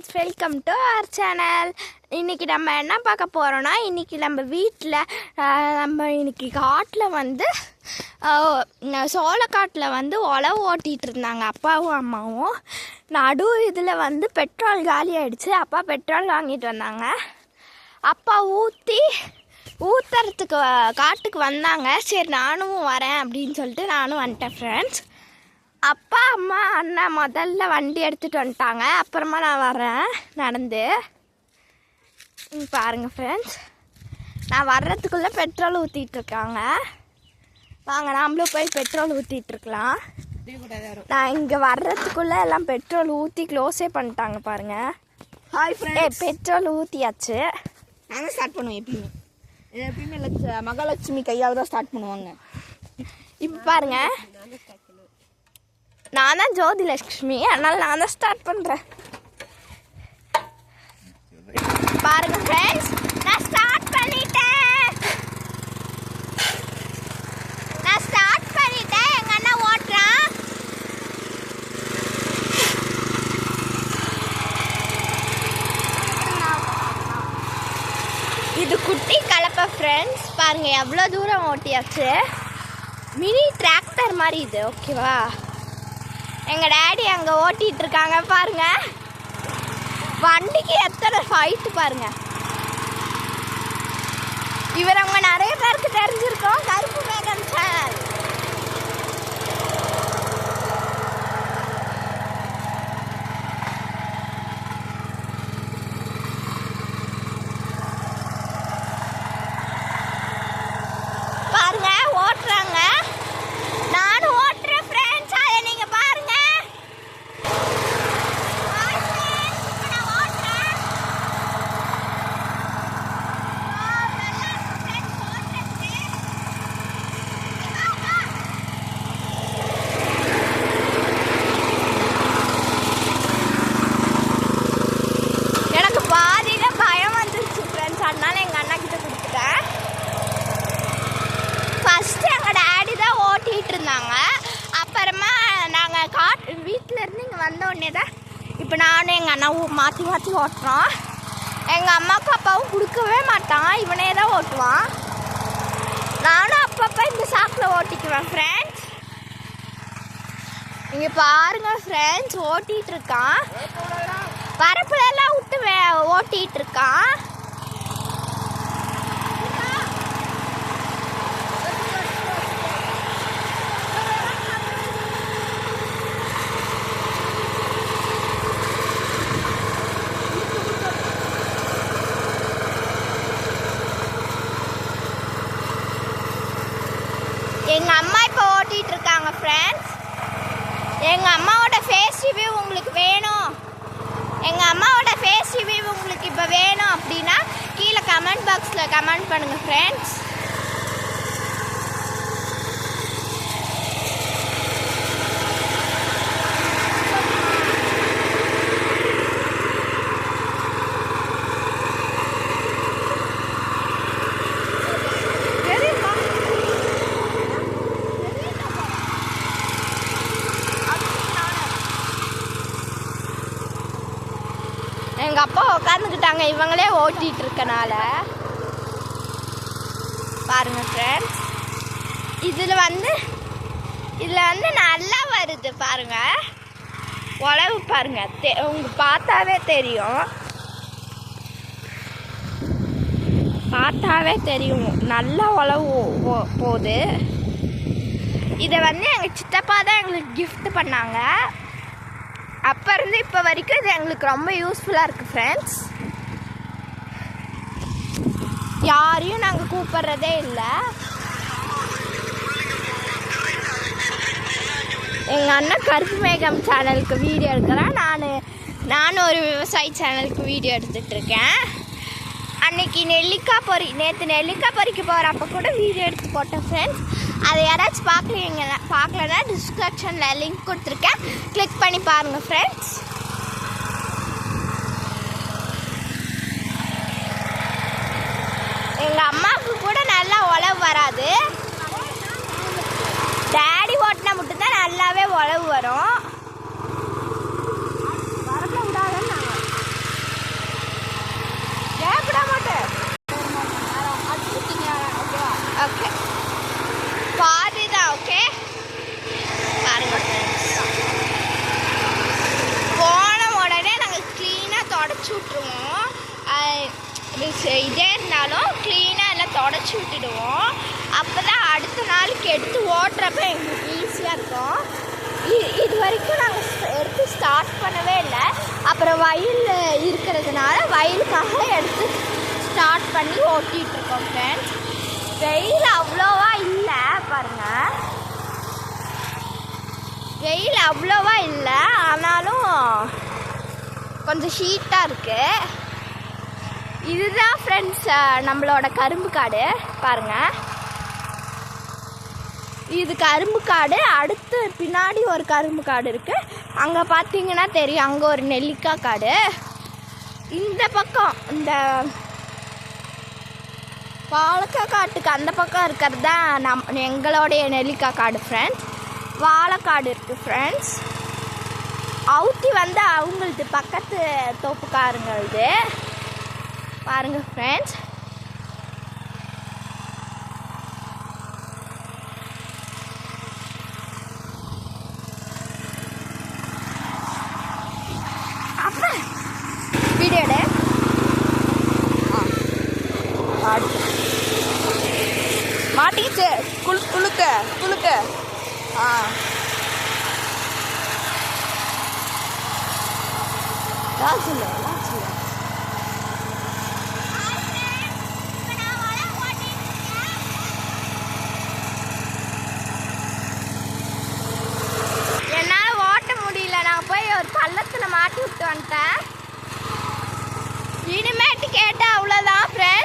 Welcome to our channel. இன்றைக்கி நம்ம என்ன பார்க்க போகிறோன்னா, இன்றைக்கி நம்ம வீட்டில் இன்றைக்கி காட்டில் சோளக்காட்டில் உழவு ஓட்டிகிட்டு இருந்தாங்க அப்பாவும் அம்மாவும். இதில் பெட்ரோல் காலி ஆகிடுச்சு. அப்பா பெட்ரோல் வாங்கிட்டு வந்தாங்க. அப்பா ஊற்றுறதுக்கு காட்டுக்கு வந்தாங்க. சரி நானும் வரேன் அப்படின்னு சொல்லிட்டு நானும் வந்துட்டேன் ஃப்ரெண்ட்ஸ். அப்பா அம்மா அண்ணன் முதல்ல வண்டி எடுத்துகிட்டு வந்துட்டாங்க. அப்புறமா நான் வரேன் நடந்து. பாருங்கள் ஃப்ரெண்ட்ஸ், நான் வர்றதுக்குள்ளே பெட்ரோல் ஊற்றிட்டுருக்காங்க. வாங்க நாமளும் போய் பெட்ரோல் ஊற்றிட்டுருக்கலாம். நான் இங்கே வர்றதுக்குள்ளே எல்லாம் பெட்ரோல் ஊற்றி க்ளோஸே பண்ணிட்டாங்க பாருங்கள். ஹாய் ஃப்ரெண்ட்ஸ், பெட்ரோல் ஊற்றியாச்சு. நான் தான் ஸ்டார்ட் பண்ணுவேன். எப்பயுமே மகாலட்சுமி கையால் தான் ஸ்டார்ட் பண்ணுவாங்க. இப்போ பாருங்கள், நான் தான் ஜோதி லட்சுமி, அதனால் நான் தான் ஸ்டார்ட் பண்ணுறேன். பாருங்க ஃப்ரெண்ட்ஸ், நான் ஸ்டார்ட் பண்ணிட்டேன். எங்கள் அண்ணா ஓட்டுறான். இது குட்டி கலப்பை ஃப்ரெண்ட்ஸ். பாருங்க எவ்வளோ தூரம் ஓட்டியாச்சு. மினி டிராக்டர் மாதிரி இது, ஓகேவா? எங்கள் டேடி அங்கே ஓட்டிகிட்டு இருக்காங்க பாருங்க. வண்டிக்கு எத்தனை ஃபைட்டு பாருங்க. இவர் அவங்க நிறைய பேருக்கு தெரிஞ்சிருக்கோம், கருப்பு மேகம் சேனல். பாருங்க ஓட்டுறாங்க, நானும் ஓட்டுறேன் ஃப்ரெண்ட்ஸ். அதை நீங்க பாருங்க. எனக்கு பாதியில பயம் வந்துருச்சு ஃப்ரெண்ட்ஸ், அதனால எங்க அண்ணா கிட்ட கொடுத்துட்டேன். ஃபர்ஸ்ட் எங்க டேடி தான் ஓட்டிட்டு இருந்தாங்க. அப்புறமா நாங்கள் வீட்டில் இருந்து இங்கே வந்த உடனே தான் இப்போ நானும் எங்கள் அண்ணாவும் மாற்றி மாற்றி ஓட்டுறோம். எங்கள் அம்மாவுக்கும் அப்பாவும் கொடுக்கவே மாட்டான், இவனே தான் ஓட்டுவான். நானும் அப்பப்போ இந்த சாக்கில் ஓட்டிக்குவேன் ஃப்ரெண்ட்ஸ். இங்கே பாருங்க ஃப்ரெண்ட்ஸ், ஓட்டிகிட்டு இருக்கான். வரப்புலெல்லாம் விட்டு ஓட்டிகிட்டு இருக்கான். எங்கள் அம்மா இப்போ ஓட்டிகிட்டு இருக்காங்க ஃப்ரெண்ட்ஸ். எங்கள் அம்மாவோட ஃபேஸ் ரிவ்யூ உங்களுக்கு வேணும், எங்கள் அம்மாவோட ஃபேஸ் ரிவ்யூ உங்களுக்கு இப்போ வேணும் அப்படின்னா கீழே கமெண்ட் பாக்ஸில் கமெண்ட் பண்ணுங்கள் ஃப்ரெண்ட்ஸ். எங்கள் அப்பா உட்காந்துக்கிட்டாங்க இவங்களே ஓட்டிகிட்டு இருக்கனால. பாருங்க ஃப்ரெண்ட்ஸ், இதில் நல்லா வருது பாருங்க. உழவு பாருங்க, உங்களுக்கு பார்த்தாவே தெரியும் நல்லா உழவு போகுது. இதை எங்கள் சித்தப்பா தான் எங்களுக்கு கிஃப்ட் பண்ணாங்க. அப்போ இருந்து இப்போ வரைக்கும் இது எங்களுக்கு ரொம்ப யூஸ்ஃபுல்லாக இருக்குது ஃப்ரெண்ட்ஸ். யாரையும் நாங்கள் கூப்பிட்றதே இல்லை. எங்கள் அண்ணன் கருப்பு மேகம் சேனலுக்கு வீடியோ எடுக்கிறேன், நானும் ஒரு விவசாயி சேனலுக்கு வீடியோ எடுத்துகிட்ருக்கேன். அன்றைக்கி நேற்று நெல்லிக்காய் பறிக்க போகிறப்ப கூட வீடியோ எடுத்து போட்டேன் ஃப்ரெண்ட்ஸ். அதை யாராச்சும் பார்க்கலன்னா டிஸ்கிரிப்ஷனில் லிங்க் கொடுத்துருக்கேன், கிளிக் பண்ணி பாருங்கள் ஃப்ரெண்ட்ஸ். எங்கள் அம்மாவுக்கு கூட நல்லா உழவு வராது, டேடி ஓட்டினா மட்டும்தான் நல்லாவே உழவு வரும். வரல விடாதன்னு இதே இருந்தாலும் க்ளீனாக எல்லாம் தொடச்சி விட்டுடுவோம். அப்போ தான் அடுத்த நாளைக்கு எடுத்து ஓட்டுறப்ப எங்களுக்கு ஈஸியாக இருக்கும். இது வரைக்கும் நாங்கள் எடுத்து ஸ்டார்ட் பண்ணவே இல்லை. அப்புறம் வயல் இருக்கிறதுனால வயலுக்காக எடுத்து ஸ்டார்ட் பண்ணி ஓட்டிகிட்ருக்கோம் ஃப்ரெண்ட்ஸ். வெயில் அவ்வளோவா இல்லை பாருங்கள், வெயில் அவ்வளோவா இல்லை, ஆனாலும் கொஞ்சம் ஹீட்டாக இருக்குது. இதுதான் ஃப்ரெண்ட்ஸ் நம்மளோட கரும்பு காடு பாருங்கள். இது கரும்பு காடு. அடுத்து பின்னாடி ஒரு கரும்பு காடு இருக்குது. அங்கே பார்த்தீங்கன்னா தெரியும், அங்கே ஒரு நெல்லிக்காய் காடு. இந்த பக்கம் இந்த வாழைக்காய் காட்டுக்கு அந்த பக்கம் இருக்கிறது தான் எங்களுடைய நெல்லிக்காய் காடு ஃப்ரெண்ட்ஸ். வாழைக்காடு இருக்குது ஃப்ரெண்ட்ஸ். அவுத்தி வந்து அவங்களது பக்கத்து தோப்புக்காரங்களது பாருங்கள் ஃப்ரெண்ட்ஸ். அப்புறம் வீடியோட மாட்டிக்கிச்சு. குளுக்க குளுக்க. ராஜில் என்னால் ஓட்ட முடியல. நான் போய் ஒரு பள்ளத்தில் மாட்டி விட்டு வந்துட்டேன். இனிமேட்டு கேட்டால் அவ்வளோதான் ஃப்ரெண்ட்ஸ்.